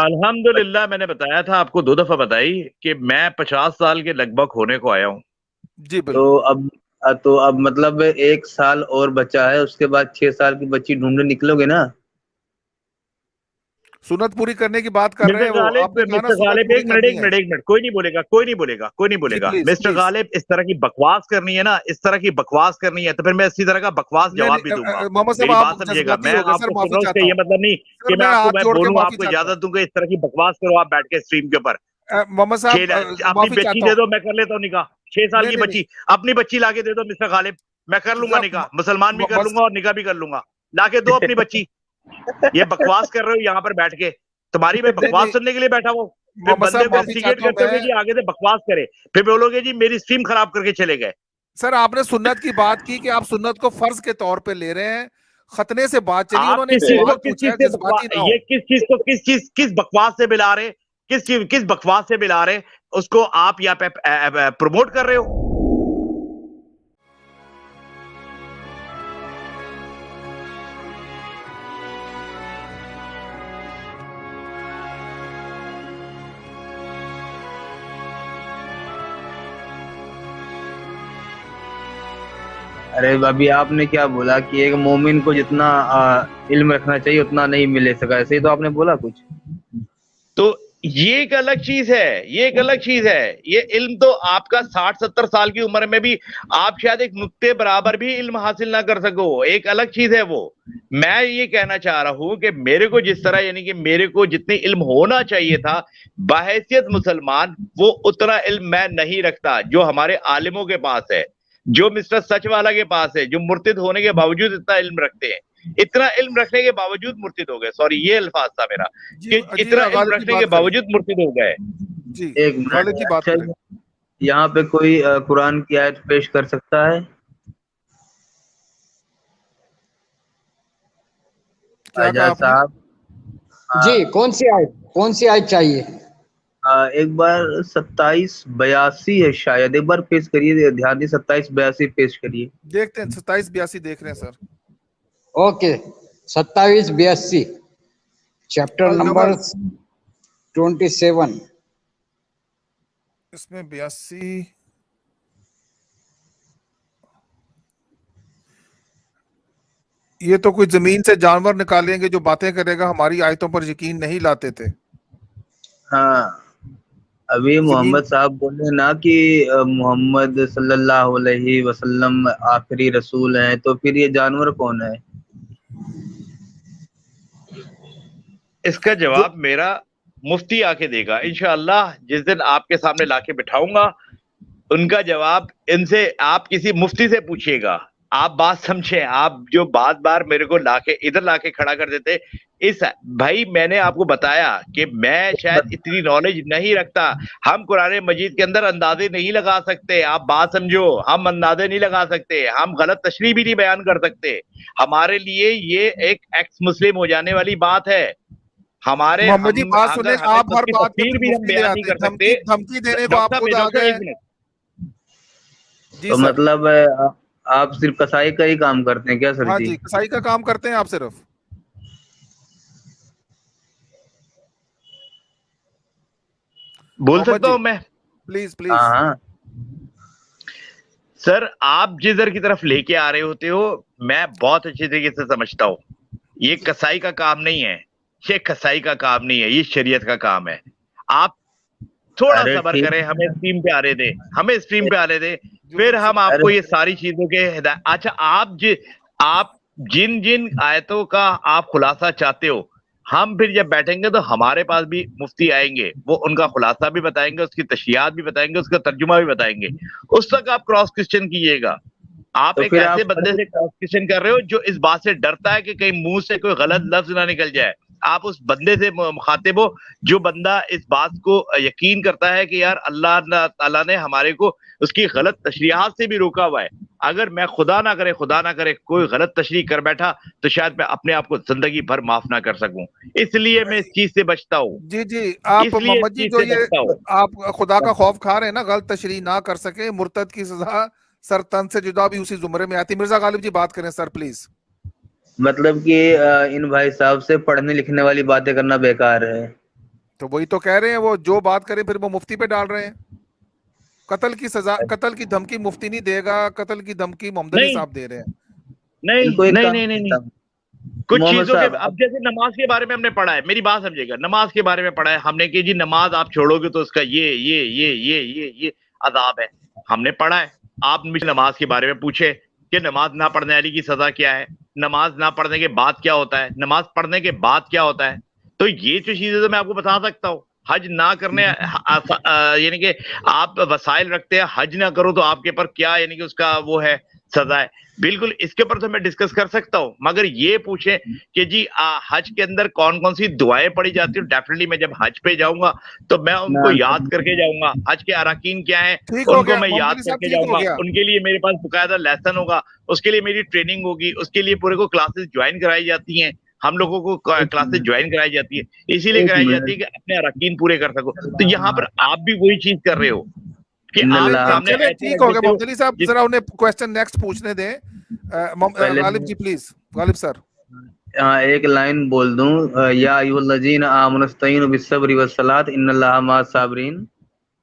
الحمدللہ میں نے بتایا تھا آپ کو 2 دفعہ بتائی کہ میں 50 سال کے لگ بھگ ہونے کو آیا ہوں جی بالکل. تو اب مطلب 1 سال اور بچا ہے, اس کے بعد 6 سال کی بچی ڈھونڈنے نکلو گے نا. سنت پوری کرنے کی بات کر رہے ہیں وہ, آپ نے کہا نا مسٹر سنت غالب پوری ایک کرنی ہے. منٹ کوئی نہیں بولے گا. مسٹر غالب اس طرح کی بکواس کرنی ہے نا, اس طرح کی بکواس کرنی ہے تو پھر میں اسی طرح کا بکواس جواب بھی دوں گا. محمد صاحب میری آپ بات سمجھے گا, جذباتی میں ہو گئے آپ سر, کو سن معافی رہا ہوں, اس چاہتا کا یہ ہوں مطلب نہیں سر, کہ میں ہاتھ جوڑ کے بولوں, آپ معافی کو چاہتا اجازت دوں گا اس طرح کی بکواس کرو آپ بیٹھ کے اسٹریم کے اوپر. محمد صاحب اپنی معافی بچی چاہتا دے ہوں. دو, میں کر لیتا ہوں نکاح. 6 سال کی نہیں بچی, اپنی بچی لا کے دے دو مسٹر غالب, میں کر لوں گا نکاح, مسلمان بھی کر لوں گا اور نکاح بھی کر لوں گا. لا کے دو اپنی بچی. یہ بکواس کر رہے ہو یہاں پر بیٹھ کے, تمہاری میں بکواس سننے کے لیے بیٹھا ہوں. پھر محمد بندے صاحب کو معافی انسٹیگیٹ چاہتا ہوں کرتے ہو میں. جی آگے سے بکواس کرے, پھر بولو گے جی میری اسٹریم خراب کر کے چلے گئے. سر آپ نے سنت کی بات کی کہ آپ سنت کو فرض کے طور پہ لے رہے ہیں, ختنے سے بات چلی, انہوں آپ نے ایک کس چیز کو سوال کس پوچھا چیز ہے, سے جذباتی نہ ہو. یہ کس چیز کو کس بکواس سے ملا رہے, کس بکواس سے ملا رہے, اس کو آپ یہاں پہ پروموٹ کر رہے ہو. ارے ابھی آپ نے کیا بولا کہ ایک مومن کو جتنا علم رکھنا چاہیے اتنا نہیں ملے سکا, ایسے ہی تو آپ نے بولا کچھ. تو یہ ایک الگ چیز ہے, یہ علم تو آپ کا 60-70 سال کی عمر میں بھی آپ شاید ایک نقطے برابر بھی علم حاصل نہ کر سکو, ایک الگ چیز ہے وہ. میں یہ کہنا چاہ رہا ہوں کہ میرے کو جس طرح, یعنی کہ میرے کو جتنی علم ہونا چاہیے تھا بحیثیت مسلمان, وہ اتنا علم میں نہیں رکھتا جو ہمارے عالموں کے پاس ہے, جو مسٹر سچ والا کے پاس ہے, جو مرتد ہونے کے باوجود اتنا علم رکھتے ہیں. اتنا علم رکھنے کے باوجود مرتد ہو گئے, سوری یہ الفاظ تھا میرا, کہ اتنا علم رکھنے کے باوجود مرتد ہو گئے. جی ایک غالب جی بات منٹ, کریں. یہاں پہ کوئی قرآن کی آیت پیش کر سکتا ہے؟ کیا کہا آپ نے؟ صاحب جی کون سی آیت چاہیے؟ ایک بار 27-82 ہے شاید, ایک بار پیش کریے, دھیان دی 27-82 پیش کریے. دیکھتے ہیں 27-82 دیکھ رہے ہیں سر. Okay 27-82 chapter number 27. اس میں 82 یہ تو کوئی زمین سے جانور نکالیں گے جو باتیں کرے گا, ہماری آیتوں پر یقین نہیں لاتے تھے. ہاں ابھی محمد صاحب بولے نا کہ محمد صلی اللہ علیہ وسلم آخری رسول ہیں, تو پھر یہ جانور کون ہے؟ اس کا جواب میرا مفتی آ کے دے گا انشاءاللہ, جس دن آپ کے سامنے لا کے بٹھاؤں گا. ان کا جواب ان سے آپ کسی مفتی سے پوچھیے گا. آپ بات سمجھیں, آپ جو بات بار میرے کو ادھر لا کے کھڑا کر دیتے. بھائی میں نے آپ کو بتایا کہ میں شاید اتنی نالج نہیں رکھتا, ہم قرآن مجید کے اندر اندازے نہیں لگا سکتے. آپ بات سمجھو, ہم اندازے نہیں لگا سکتے, ہم غلط تشریح بھی نہیں بیان کر سکتے. ہمارے لیے یہ ایک ایکس مسلم ہو جانے والی بات ہے. ہمارے محمد جی بات سنیں, اگر ہمیں آپ ہر اس کی بات پہ تفسیر پھر بھی ہم مفتی لے بیان نہیں آتے کر ہیں, سکتے. دھمکی دینے کو آپ خود آ ڈاکٹر گئے. ایک منٹ, جی تو سر. مطلب آپ صرف کسائی کا ہی کام کرتے ہیں کیا سر؟ ہاں جی جی, کسائی کا کام کرتے ہیں آپ صرف. بول محمد سکتا جی ہوں میں؟ پلیز ہاں پلیز. ہاں سر آپ جدھر کی طرف لے کے آ رہے ہوتے ہو میں بہت اچھی طریقے سے سمجھتا ہوں. یہ کسائی کا کام نہیں ہے, یہ کسائی کا کام نہیں ہے, یہ شریعت کا کام ہے. آپ تھوڑا ارے صبر ٹھیک کریں, ہمیں اسٹریم پہ آنے دیں, پھر ہم آپ ارے کو یہ ساری چیزوں کے اچھا آپ جن آیتوں کا آپ خلاصہ چاہتے ہو, ہم پھر جب بیٹھیں گے تو ہمارے پاس بھی مفتی آئیں گے, وہ ان کا خلاصہ بھی بتائیں گے, اس کی تشریحات بھی بتائیں گے, اس کا ترجمہ بھی بتائیں گے. اس تک آپ کراس کوسچن کیجئے گا. آپ تو ایک پھر ایسے بندے سے کراس کوسچن کر رہے ہو جو اس بات سے ڈرتا ہے کہ کہیں منہ سے کوئی غلط لفظ نہ نکل جائے. آپ اس بندے سے مخاطب ہو جو بندہ اس بات کو یقین کرتا ہے کہ یار اللہ تعالیٰ نے ہمارے کو اس کی غلط تشریحات سے بھی روکا ہوا ہے. اگر میں خدا نہ کرے کوئی غلط تشریح کر بیٹھا تو شاید میں اپنے آپ کو زندگی بھر معاف نہ کر سکوں. اس لیے میں اس چیز سے بچتا ہوں. جی جی, آپ اس لیے اس محمد جی چیز جو سے بچتا ہوں. یہ آپ خدا کا خوف کھا رہے ہیں نا, غلط تشریح نہ کر سکے, مرتد کی سزا سر تن سے جدا بھی اسی زمرے میں آتی. مرزا غالب جی بات کریں سر پلیز. مطلب کہ ان بھائی صاحب سے پڑھنے لکھنے والی باتیں کرنا بیکار ہے. तो वही तो कह रहे हैं, वो जो बात करें फिर वो मुफ्ती पे डाल रहे हैं। कत्ल की सजा, कत्ल की धमकी मुफ्ती नहीं देगा, कत्ल की धमकी मोहम्मद अली नहीं साहब दे रहे हैं। नहीं इनको एक नहीं काम नहीं नहीं, नहीं। करता हूँ। कुछ मोहम्मद चीजों के, साहब अब जैसे नमाज के बारे में हमने पढ़ा है, मेरी बात समझिएगा, नमाज के बारे में पढ़ा है हमने कि जी नमाज आप छोड़ोगे तो उसका ये अजाब है, हमने पढ़ा है। आप मुझे नमाज के बारे में पूछे कि नमाज ना पढ़ने वाली की सजा क्या है, नमाज ना पढ़ने के बाद क्या होता है, नमाज पढ़ने के बाद क्या होता है, तो ये जो चीजें तो मैं आपको बता सकता हूँ। हज ना करने यानी कि आप वसाइल रखते हैं, हज ना करो तो आपके पर क्या यानी कि उसका वो है, सजा है, बिल्कुल इसके ऊपर तो मैं डिस्कस कर सकता हूँ। मगर ये पूछे कि जी हज के अंदर कौन कौन सी दुआएं पढ़ी जाती है, डेफिनेटली मैं जब हज पे जाऊंगा तो मैं उनको याद करके जाऊंगा। हज के अराकीन क्या है ठीक हो उनको गया मैं मोहम्मद याद अली साहब, करके ठीक हो जाऊंगा, गया। उनके लिए मेरे पास बकायदा लेसन होगा, उसके लिए मेरी ट्रेनिंग होगी, उसके लिए पूरे को क्लासेस ज्वाइन कराई जाती हैं, हम लोगों को क्लासेस ज्वाइन कराई जाती है, इसीलिए एक कराई जाती है मिनट। कि अपने अराकीन पूरे कर सको। तो यहाँ पर आप भी वही चीज कर रहे हो कि आप सामने चले ऐसे ठीक रख हो गया देते हो मोहम्मद अली साहब, जिस जरा उन्हें क्वेश्चन नेक्स्ट पूछने दें। पहले गालिब जी प्लीज, गालिब सर। एक लाइन बोल दूं, या अय्युहल्लज़ीना आमनुस्तईनु बिस्सब्रि वस्सलात इन्नल्लाहा मअस साबिरीन।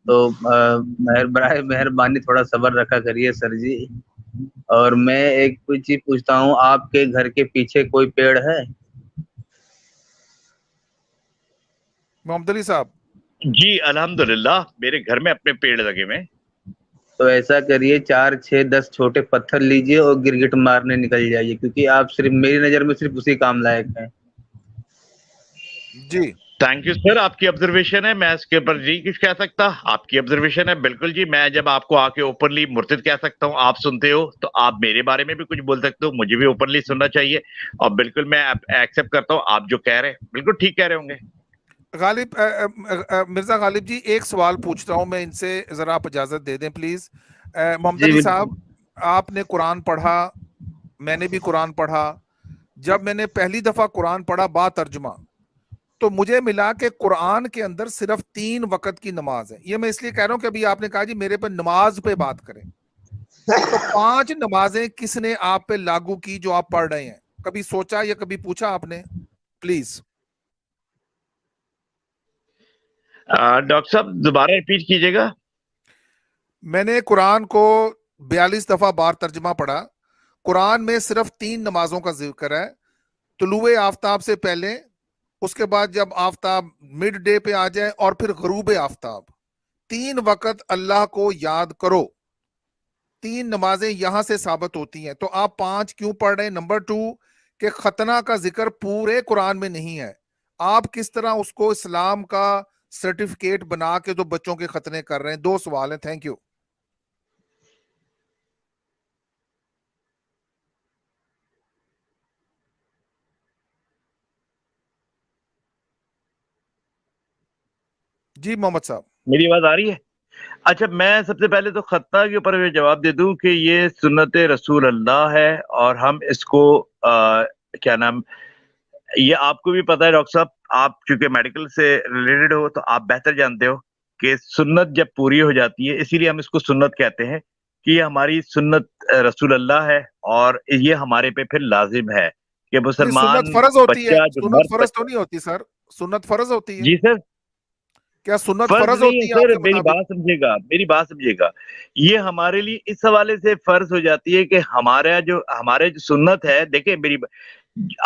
तो मेहरबानी थोड़ा सब्र रखा करिए सर जी। और मैं एक कोई चीज पूछता हूँ, आपके घर के पीछे कोई पेड़ है? मोहम्मद अली साहब, जी अल्हम्दुलिल्लाह मेरे घर में अपने पेड़ लगे हुए हैं। तो ऐसा करिए, 4 6 10 छोटे पत्थर लीजिए और गिरगिट मारने निकल जाइए, क्योंकि आप सिर्फ मेरी नजर में सिर्फ उसी काम लायक हैं। जी थैंक यू सर, आपकी ऑब्जर्वेशन है, मैं इसके ऊपर जी कुछ कह सकता, आपकी ऑब्जर्वेशन है बिल्कुल जी। मैं जब आपको आके ओपनली मुर्तिद कह सकता हूँ, आप सुनते हो तो आप मेरे बारे में भी कुछ बोल सकते हो, मुझे भी ओपनली सुनना चाहिए, और बिल्कुल मैं एक्सेप्ट करता हूँ आप जो कह रहे हैं बिल्कुल ठीक कह रहे होंगे। गालिब, मिर्जा गालिब जी एक सवाल पूछता हूं मैं इनसे, जरा आप इजाजत दे दें प्लीज। मोहम्मद जी अली बिल्कुल। साहब, आपने कुरान पढ़ा, मैंने भी कुरान पढ़ा। जब मैंने पहली दफा कुरान पढ़ा बा तर्जुमा, तो मुझे मिला कि कुरान के अंदर सिर्फ 3 वक्त की नमाज है। ये मैं इसलिए कह रहा हूं कि अभी आपने कहा जी मेरे पे नमाज पे बात करें, तो 5 नमाजें किसने आप पे लागू की जो आप पढ़ रहे हैं? कभी सोचा या कभी पूछा आपने? प्लीज। डॉक्टर साहब दोबारा रिपीट कीजिएगा। मैंने कुरान को 42 दफा बार तर्जुमा पढ़ा। कुरान में सिर्फ 3 नमाजों का जिक्र है, तुलुए आफताब से पहले, उसके बाद जब आफताब मिड डे पे आ जाए, और फिर गरूब आफताब। 3 वक्त अल्लाह को याद करो। 3 नमाजें यहां से साबित होती हैं, तो आप 5 क्यों पढ़ रहे हैं? नंबर 2 कि खतना का जिक्र पूरे कुरान में नहीं है, आप किस तरह उसको इस्लाम का सर्टिफिकेट बना के तो बच्चों के खतने कर रहे हैं? 2 सवाल हैं। Thank you. जी मोहम्मद साहब। मेरी आवाज आ रही है? अच्छा, मैं सबसे पहले तो खत्ता के ऊपर जवाब दे दूं कि ये सुन्नत रसूल अल्लाह है, और हम इसको क्या नाम, ये आपको भी पता है डॉक्टर साहब, आप चूंकि मेडिकल से रिलेटेड हो तो आप बेहतर जानते हो कि सुन्नत जब पूरी हो जाती है, इसीलिए हम इसको सुन्नत कहते हैं कि ये हमारी सुन्नत रसूल अल्लाह है, और ये हमारे पे फिर लाजिम है कि नहीं, सुन्नत मुसलमान फर्ज होती है, बच्चा जो सुन्नत मर्द फर्ज तो नहीं होती सर, सुन्नत फर्ज होती है जी सर, क्या? सुन्नत फर्ज फर्ज नहीं है होती है सर, आपके मेरी मुताबिक? बात समझिएगा, मेरी बात समझिएगा, ये हमारे लिए इस हवाले से फर्ज हो जाती है कि हमारे जो सुन्नत है, देखिए मेरी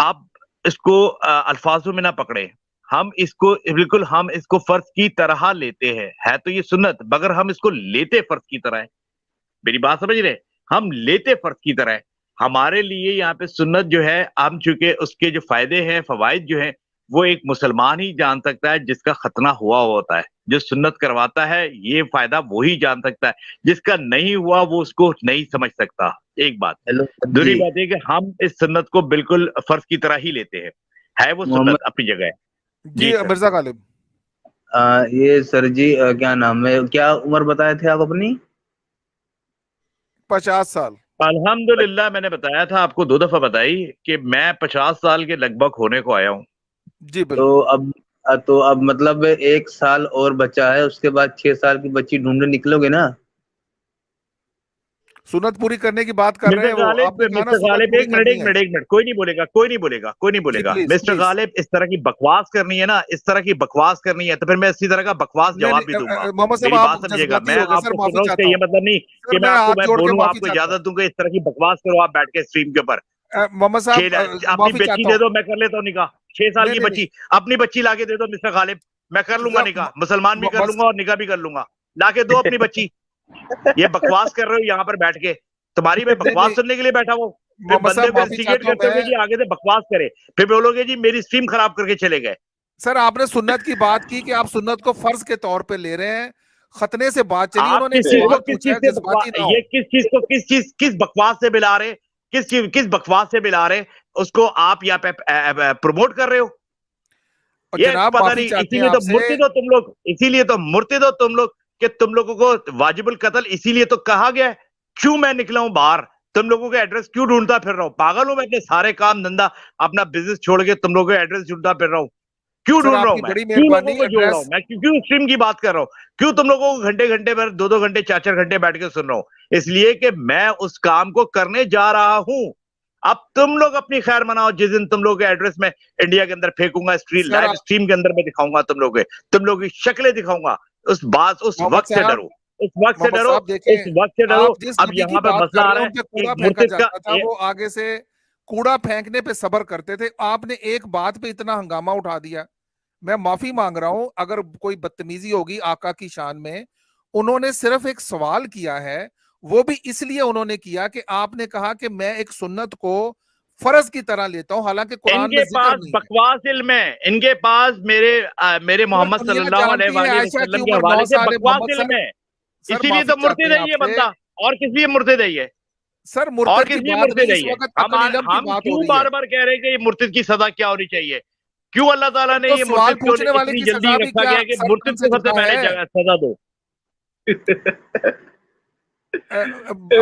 आप इसको अल्फाजों में ना पकड़े, हम इसको बिल्कुल हम इसको फर्ज की तरह लेते हैं, है तो ये सुन्नत, मगर हम इसको लेते फर्ज की तरह है। मेरी बात समझ रहे, हम लेते फर्ज की तरह है। हमारे लिए यहाँ पे सुन्नत जो है, हम चूंकि उसके जो फायदे हैं, फवाइद जो है, वो एक मुसलमान ही जान सकता है जिसका खतना हुआ होता है। जो सुन्नत करवाता है ये फायदा वही जान सकता है, जिसका नहीं हुआ वो उसको नहीं समझ सकता। एक बात। हेलो सर दूसरी जी। बात है कि हम इस सुन्नत को बिल्कुल फर्ज की तरह ही लेते हैं, है वो मोहम्मद, सुन्नत अपनी जगह है। जी जी सर। मिर्जा गालिब। ये सर जी, क्या नाम है, क्या उम्र बताए थे आप अपनी? 50 साल। अल्हम्दुलिल्लाह, मैंने बताया था आपको 2 दफा बताई कि मैं 50 साल के लगभग होने को आया हूँ। जी तो बिल्कुल। अब मतलब 1 साल और बचा है, उसके बाद 6 साल की बच्ची ढूंढने निकलोगे ना? सुन्नत पूरी करने की बात कर रहे हैं वो, आपने कहा ना मिस्टर सुन्नत गालिब, पूरी एक मिनट करनी एक है। मिनट एक मिनट, कोई नहीं बोलेगा, कोई नहीं बोलेगा, कोई नहीं बोलेगा। Please mister please. गालिब, इस तरह की बकवास करनी है ना, इस तरह की बकवास करनी है तो फिर मैं इसी तरह का बकवास नहीं जवाब भी नहीं, दूंगा। मोहम्मद साहब मेरी आप बात समझिएगा, जज्बाती मैं हो गए सर, आपको सुन माफी रहा हूँ, इसका चाहता ये हूँ मतलब नहीं सर, कि मैं मैं आपको हाथ मैं जोड़ के बोलूँ, माफी आपको चाहता इजाजत दूंगा इस तरह की बकवास करो आप बैठ के स्ट्रीम के ऊपर। हूँ। मोहम्मद साहब अपनी माफी बच्ची चाहता दे हूँ। दो, मैं कर लेता हूँ निकाह। 6 साल नहीं की नहीं बच्ची, अपनी बच्ची लाके दे दो मिस्टर गालिब, मैं कर लूंगा नहीं निकाह, मुसलमान भी कर बस लूंगा और निकाह भी कर लूंगा। लाके दो अपनी बच्ची। ये बकवास कर रहे हो यहाँ पर बैठ के, तुम्हारी मैं नहीं बकवास नहीं सुनने के लिए बैठा हूँ। फिर मोहम्मद बंदे साहब को माफी इंस्टिगेट चाहता हूँ करते होगे मैं। जी आगे से बकवास करे, फिर बोलोगे जी मेरी स्ट्रीम खराब करके चले गए। सर आपने सुन्नत की बात की कि आप सुन्नत को फर्ज के तौर पे ले रहे हैं, खतने से बात चली, आप उन्होंने एक किस चीज को सवाल किस पूछा चीज है, से जज्बाती ना हो। ये किस चीज को किस बकवास से मिला रहे, किस बकवास से मिला रहे, उसको आप यहाँ पे प्रमोट कर रहे हो। और ये जनाब पता माफी नहीं, चाहते हैं इसीलिए तो आपसे। मुर्तिद हो तुम लोग, इसीलिए तो मुर्तिद हो तुम लोग कि तुम लोगों को वाजिबुल कत्ल इसीलिए तो कहा गया है। क्यों मैं निकला हूं बाहर, तुम लोगों के एड्रेस क्यों ढूंढता फिर रहा हूं? पागल हूं मैं अपने सारे काम धंधा अपना बिजनेस छोड़ के तुम लोगों के एड्रेस ढूंढता फिर रहा हूं? क्यों सर ढूंढ रहा हूं आपकी मैं? बड़ी क्यों लोगों मेहरबानी, को जोड़ रहा हूं एड्रेस। मैं? क्यों क्यों स्ट्रीम की बात कर रहा हूं? क्यों तुम लोगों को घंटे घंटे भर 2-2 घंटे 4-4 घंटे बैठ के सुन रहा हूं? इसलिए कि मैं उस काम को करने जा रहा हूं। अब तुम लोग अपनी खैर मनाओ, जिस दिन तुम लोग के एड्रेस में इंडिया के अंदर फेंकूंगा, स्ट्रीम सर लाइव स्ट्रीम के अंदर मैं दिखाऊंगा तुम लोगों की शक्लें दिखाऊंगा। उस बात उस मोहम्मद वक्त से साहब, डरो, उस वक्त से मोहम्मद डरो, साहब उस देखें, वक्त से डरो। आप जिस अब नबी की यहाँ पे बात मसला कर आ रहे हैं रहा उन पे है कूड़ा एक फेंका मुर्तिद का जाता था, वो आगे से कूड़ा फेंकने पे सब्र करते थे, आपने एक बात पे इतना हंगामा उठा दिया। मैं माफी मांग रहा हूं अगर कोई बदतमीजी होगी आका की शान में। उन्होंने सिर्फ एक सवाल किया है, वो भी इसलिए उन्होंने किया कि आपने कहा कि मैं एक सुन्नत को फर्ज की तरह लेता हूं, हालांकि कुरान में इनके जिक्र पास नहीं है। बकवास इल्म है, इनके पास मेरे सर मोहम्मद दुनिया सल्लल्लाहु जानती है अलैहि आयशा की वसल्लम के उम्र 9 हवाले से साल है बकवास मोहम्मद इल्म सर। है। सर इसीलिए माफी तो चाहते मुर्तिद हैं है ये आपसे। बंदा, और किस लिए मुर्तिद है ये? सर और मुर्तद किस की लिए बात मुर्तिद नहीं, है इस ये? वक्त अकल इलम की हम बात हो क्यों रही है। बार बार कह रहे हैं कि ये मुर्तिद की सजा क्या होनी चाहिए? क्यों अल्लाह ताला ने तो ये सवाल मुर्तिद को पूछने वाले इतनी की जल्दी सजा भी रखा क्या गया कि सर मुर्तिद से को सबसे जुदा पहले है? सजा दो?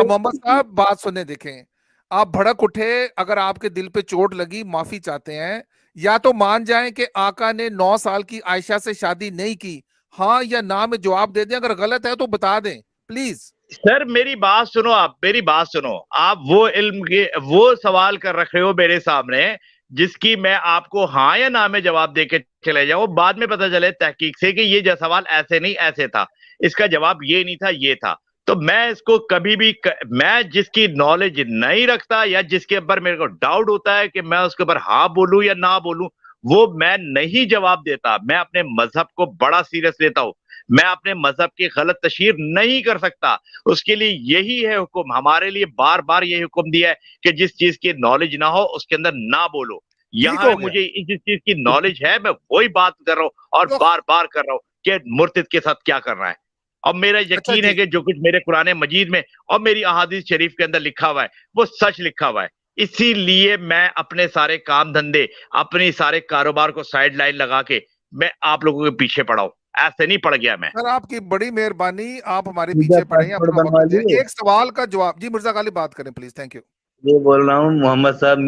मोहम्मद साहब बात सुने, देखें आप भड़क उठे, अगर आपके दिल पे चोट लगी माफी चाहते हैं, या तो मान जाएं कि आका ने 9 साल की आयशा से शादी नहीं की, हाँ या ना में जवाब दे दें, अगर गलत है तो बता दें प्लीज। सर मेरी बात सुनो, आप मेरी बात सुनो, आप वो इल्म के वो सवाल कर रखे हो मेरे सामने जिसकी मैं आपको हाँ या ना में जवाब देके चले जाऊं, बाद में पता चले तहकीक से कि ये सवाल ऐसे नहीं ऐसे था, इसका जवाब ये नहीं था ये था। तो मैं इसको कभी भी मैं जिसकी नॉलेज नहीं रखता या जिसके ऊपर मेरे को डाउट होता है कि मैं उसके ऊपर हाँ बोलूं या ना बोलूं, वो मैं नहीं जवाब देता। मैं अपने मजहब को बड़ा सीरियस लेता हूं, मैं अपने मजहब की गलत तशहीर नहीं कर सकता। उसके लिए यही है हुक्म, हमारे लिए बार बार यही हुक्म दिया है कि जिस चीज की नॉलेज ना हो उसके अंदर ना बोलो। ठीक यहाँ हो गया। मुझे जिस चीज की नॉलेज है मैं वही बात कर रहा हूँ और तो बार बार कर रहा हूँ कि मुर्तिद के साथ क्या करना है। अब मेरा अच्छा यकीन है जी, कि जो कुछ मेरे कुरान मजीद में और मेरी अहादीस शरीफ के अंदर लिखा हुआ है वो सच लिखा हुआ है। इसीलिए मैं अपने सारे काम धंधे, अपनी सारे कारोबार को साइड लाइन लगा के मैं आप लोगों के पीछे पड़ा हूं, ऐसे नहीं पड़ गया मैं। सर आपकी बड़ी मेहरबानी, आप हमारे वीजा पीछे पड़े हैं, पासपोर्ट अपना बनवा वक्त दें। लिए? एक सवाल का जवाब जी, मिर्जा गालिब बात करें प्लीज, थैंक यू। ये बोल रहा हूँ मोहम्मद साहब,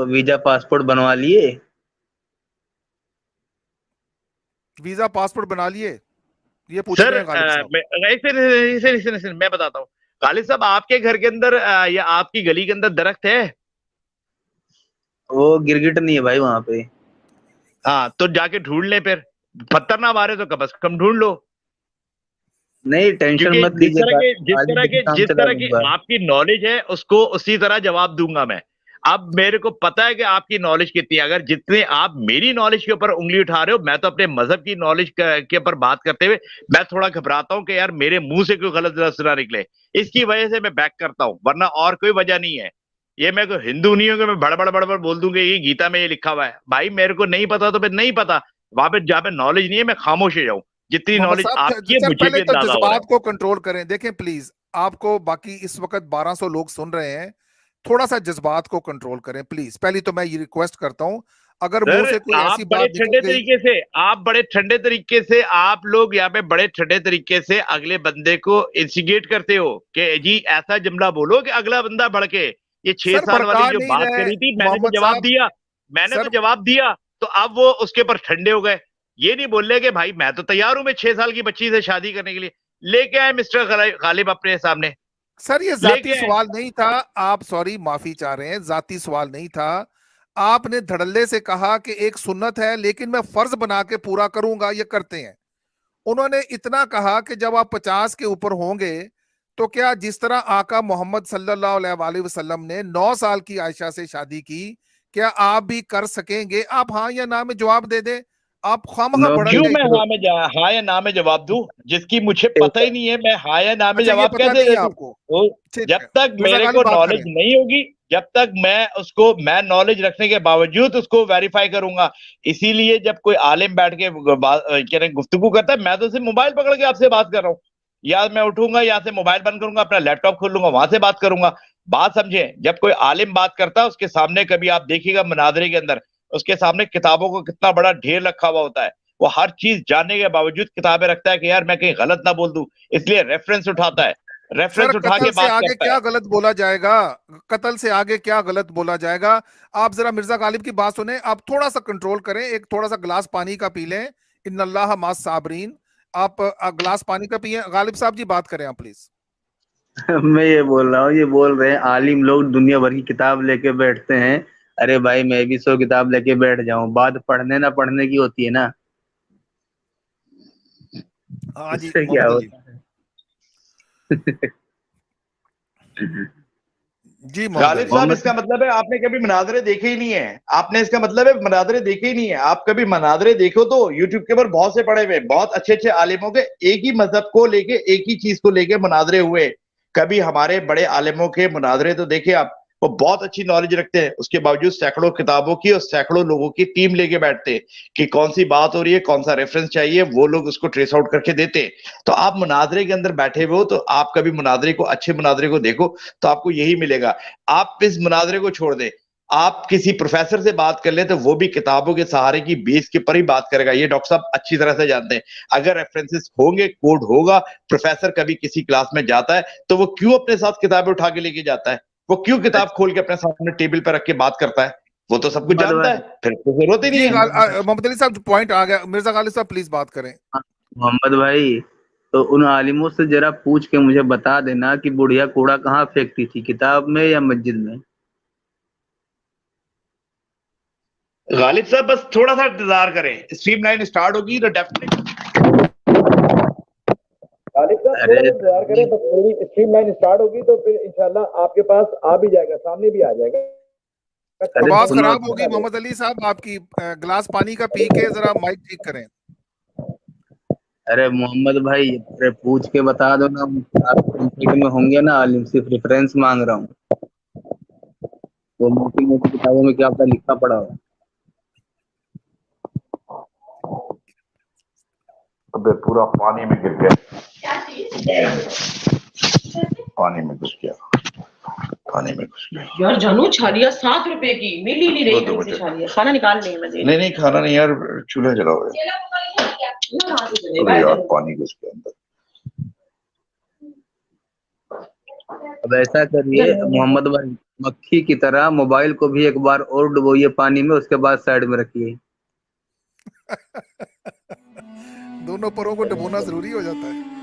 वीजा पासपोर्ट बनवा लिए? वीजा पासपोर्ट बना लिए, ये पूछ सर रहे हैं गालिब साहब। मैं बताता हूँ गालिब साहब, आपके घर के अंदर या आपकी गली के अंदर दरख्त है? वो गिरगिट नहीं है भाई वहां पे। हाँ तो जाके ढूंढ ले, फिर पत्थर ना मारे तो कम से कम ढूंढ लो। नहीं टेंशन क्योंकि मत लीजिए, काम जिस चला तरह की दूंगा। आपकी नॉलेज है उसको उसी तरह जवाब दूंगा मैं। अब मेरे को पता है कि आपकी नॉलेज कितनी है, अगर जितने आप मेरी नॉलेज के ऊपर उंगली उठा रहे हो, मैं तो अपने मजहब की नॉलेज के ऊपर बात करते हुए मैं थोड़ा घबराता हूं कि यार मेरे मुंह से कोई गलत ना निकले, इसकी वजह से मैं बैक करता हूं, वरना और कोई वजह नहीं है। ये मैं कोई हिंदू नहीं हूं कि मैं बड़ बोल दूंगा ये गीता में ये लिखा हुआ है। भाई मेरे को नहीं पता तो फिर नहीं पता, वहां पे जहां पे नॉलेज नहीं है मैं खामोश हो जाऊं। जितनी मोहम्मद नॉलेज साहब आपकी है सर मुझे पहले भी तो अंदाजा हो रहा है। जज्बात को कंट्रोल करें, देखें प्लीज, आपको बाकी इस वक्त 1200 लोग सुन रहे हैं, थोड़ा सा जज्बात को कंट्रोल करें प्लीज। पहली तो मैं ये रिक्वेस्ट करता हूं, अगर मुंह सर से कोई आप ऐसी बड़े बात ठंडे निकल गई। तरीके से, आप बड़े ठंडे तरीके से, आप लोग यहाँ पे बड़े ठंडे तरीके से अगले बंदे को इंसिगेट करते हो कि जी ऐसा जुमला बोलो कि अगला बंदा भड़के। ये 6 सर साल वाली भड़का जो नहीं बात रहे करी थी मैंने तो मोहम्मद जवाब साहब। दिया, मैंने तो सर जवाब दिया, तो अब वो उसके ऊपर ठंडे हो गए। ये नहीं बोल रहे कि भाई मैं तो तैयार हूं, मैं 6 साल की बच्ची से शादी करने के लिए। लेके आए मिस्टर गालिब अपने सामने, सर ये जाती लेकिन सवाल नहीं था, आप सॉरी माफी चाह रहे हैं, जाती सवाल नहीं था। आपने धड़ल्ले से कहा कि एक सुन्नत है लेकिन मैं फर्ज बना के पूरा करूंगा, ये करते हैं। उन्होंने इतना कहा कि जब आप 50 के ऊपर होंगे तो क्या जिस तरह आका मोहम्मद सल्लल्लाहु अलैहि वसल्लम ने 9 साल की आयशा से शादी की, क्या आप भी कर सकेंगे? आप हाँ या ना में जवाब दे दें। आप खामखा नो भड़क क्यों गए। मैं हाँ या ना में जवाब दूं, जिसकी मुझे पता ही नहीं है, मैं हाँ या ना में अच्छा ये जवाब पता कैसे नहीं दे है दूं? आपको, तो ठीक जब है। तक मिर्जा मेरे गालिब को बात नॉलेज करें। नहीं होगी, जब तक मैं नॉलेज रखने के बावजूद उसको वेरीफाई करूंगा। इसीलिए जब कोई आलिम बैठ के कह रहे गुफ्तगू करता है, मैं तो सिर्फ मोबाइल पकड़ के आपसे बात कर रहा हूँ। या मैं उठूंगा, यहाँ से मोबाइल बंद करूंगा, अपना लैपटॉप खोल लूंगा, वहां से बात करूंगा। बात समझे, जब कोई आलिम बात करता है उसके सामने कभी आप देखिएगा मुनाजरे के अंदर उसके सामने किताबों को कितना बड़ा ढेर रखा हुआ होता है। वो हर चीज जानने के बावजूद किताबें रखता है कि यार मैं कहीं गलत ना बोल दूं, इसलिए रेफरेंस उठाता है, सर रेफरेंस उठा कत्ल के से बात आगे करता क्या है। गलत बोला जाएगा? कत्ल से आगे क्या गलत बोला जाएगा? आप जरा मिर्जा गालिब की बात सुने, आप थोड़ा सा कंट्रोल करें, एक थोड़ा सा गिलास पानी का पी लें। इन्नल्लाह मास साबरीन। आप गिलास पानी का पिए। गालिब साहब जी बात करें आप प्लीज। मैं ये बोल रहा हूँ, ये बोल रहे हैं आलिम लोग दुनिया भर की किताब लेके बैठते हैं। अरे भाई मैं भी 100 किताब लेके बैठ जाऊं, बात पढ़ने ना पढ़ने की होती है ना, हाँ जी इससे क्या मोहम्मद अली होता है। जी। मोहम्मद गालिब अली साहब, मोहम्मद इसका मतलब है आपने कभी मनाजरे देखे ही नहीं है। आपने इसका मतलब है मनाजरे देखे ही नहीं है। आप कभी मनाजरे देखो तो यूट्यूब के ऊपर बहुत से पड़े हुए, बहुत अच्छे अच्छे आलिमों के एक ही मजहब को लेके, एक ही चीज को लेके मनाजरे हुए। कभी हमारे बड़े आलिमों के मुनाजरे तो देखे आप, वो बहुत अच्छी नॉलेज रखते हैं, उसके बावजूद सैकड़ों किताबों की और सैकड़ों लोगों की टीम लेके बैठते हैं कि कौन सी बात हो रही है, कौन सा रेफरेंस चाहिए, वो लोग उसको ट्रेस आउट करके देते हैं। तो आप मुनाजरे के अंदर बैठे हुए हो, तो आप कभी मुनाजरे को, अच्छे मुनाजरे को देखो तो आपको यही मिलेगा। आप इस मुनाजरे को छोड़ दें, आप किसी प्रोफेसर से बात कर ले तो वो भी किताबों के सहारे की बेस के पर ही बात करेगा। ये डॉक्टर साहब अच्छी तरह से जानते हैं। अगर रेफरेंसेस होंगे, कोड होगा, प्रोफेसर कभी किसी क्लास में जाता है तो वो क्यों अपने साथ किताबें उठा के लेके जाता है? वो क्यों किताब खोल के अपने सामने टेबल पर रख के बात करता है? वो तो सब कुछ मोहम्मद जानता है, भाई, फिर तो जरूरत ही नहीं जी। है। मोहम्मद अली साहब पॉइंट आ गया। मिर्जा गालिब साहब प्लीज बात करें। मोहम्मद भाई, तो उन आलिमों से जरा पूछ के मुझे बता देना कि बुढ़िया कूड़ा कहाँ फेंकती थी, किताब में या मस्जिद में? गालिब साहब बस थोड़ा सा इंतजार करें, स्ट्रीमलाइन स्टार्ट होगी तो डेफिनेटली। गालिब साहब थोड़ा अरे इंतजार करें, बस मेरी स्ट्रीमलाइन स्टार्ट होगी तो फिर इंशाल्लाह आपके पास आ भी जाएगा, सामने भी आ जाएगा। अरे आवाज सुनो, खराब होगी मोहम्मद अली साहब आपकी। गिलास पानी का पी के जरा माइक ठीक करें। अरे मोहम्मद भाई, अरे पूछ के बता दो ना, आप कांटेक्ट में होंगे ना आलिम, सिर्फ रेफरेंस मांग रहा हूँ। वो मोटी मोटी किताबों में क्या पता लिखा पड़ा हो। अबे पूरा पानी में गिर गया, पानी में घुस गया, पानी में घुस गया। यार जानू छालिया 7 रुपए की मिल ही नहीं रही ढंग से छालिया। खाना निकाल नहीं मैं दे नहीं नहीं खाना नहीं यार, चूल्हा जलाओ यार, पानी घुस गया अंदर। अब ऐसा करिए मोहम्मद भाई, मक्खी की तरह मोबाइल को भी एक बार और डुबोइए पानी में, उसके बाद साइड में रखिए। दोनों परों को डुबोना जरूरी हो जाता है।